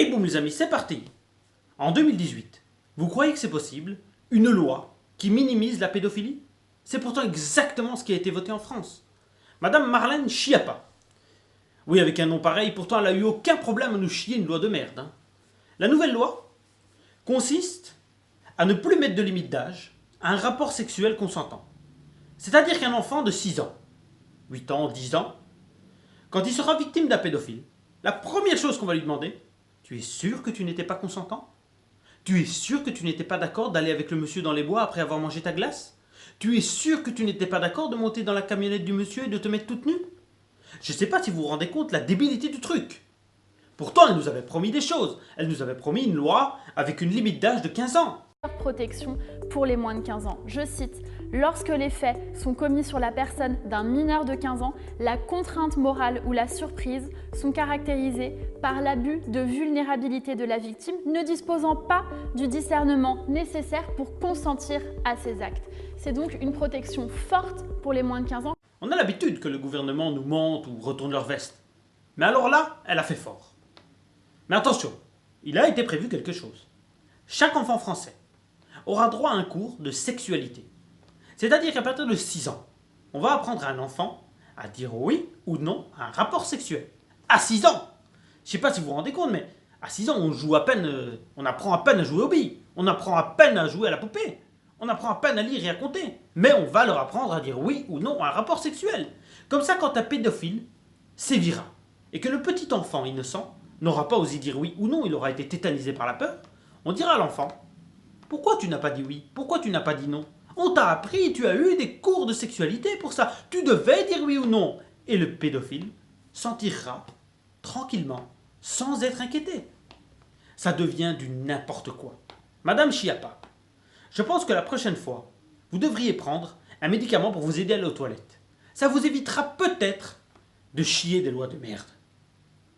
Et boum les amis, c'est parti. En 2018, vous croyez que c'est possible une loi qui minimise la pédophilie? C'est pourtant exactement ce qui a été voté en France. Madame Marlène Schiappa. Oui, avec un nom pareil, pourtant elle n'a eu aucun problème à nous chier une loi de merde. Hein. La nouvelle loi consiste à ne plus mettre de limite d'âge à un rapport sexuel consentant. C'est-à-dire qu'un enfant de 6 ans, 8 ans, 10 ans, quand il sera victime d'un pédophile, la première chose qu'on va lui demander, tu es sûr que tu n'étais pas consentant? Tu es sûr que tu n'étais pas d'accord d'aller avec le monsieur dans les bois après avoir mangé ta glace? Tu es sûr que tu n'étais pas d'accord de monter dans la camionnette du monsieur et de te mettre toute nue? Je ne sais pas si vous vous rendez compte la débilité du truc. Pourtant, elle nous avait promis des choses. Elle nous avait promis une loi avec une limite d'âge de 15 ans. Protection pour les moins de 15 ans. Je cite, « Lorsque les faits sont commis sur la personne d'un mineur de 15 ans, la contrainte morale ou la surprise sont caractérisées par l'abus de vulnérabilité de la victime ne disposant pas du discernement nécessaire pour consentir à ces actes. » C'est donc une protection forte pour les moins de 15 ans. On a l'habitude que le gouvernement nous mente ou retourne leur veste. Mais alors là, elle a fait fort. Mais attention, il a été prévu quelque chose. Chaque enfant français aura droit à un cours de sexualité. C'est-à-dire qu'à partir de 6 ans, on va apprendre à un enfant à dire oui ou non à un rapport sexuel. À 6 ans! Je ne sais pas si vous vous rendez compte, mais à 6 ans, on joue à peine, on apprend à peine à jouer aux billes. On apprend à peine à jouer à la poupée. On apprend à peine à lire et à compter. Mais on va leur apprendre à dire oui ou non à un rapport sexuel. Comme ça, quand un pédophile sévira et que le petit enfant innocent n'aura pas osé dire oui ou non, il aura été tétanisé par la peur, on dira à l'enfant: pourquoi tu n'as pas dit oui? Pourquoi tu n'as pas dit non? On t'a appris, tu as eu des cours de sexualité pour ça. Tu devais dire oui ou non. Et le pédophile s'en tirera tranquillement, sans être inquiété. Ça devient du n'importe quoi. Madame Schiappa, je pense que la prochaine fois, vous devriez prendre un médicament pour vous aider à aller aux toilettes. Ça vous évitera peut-être de chier des lois de merde.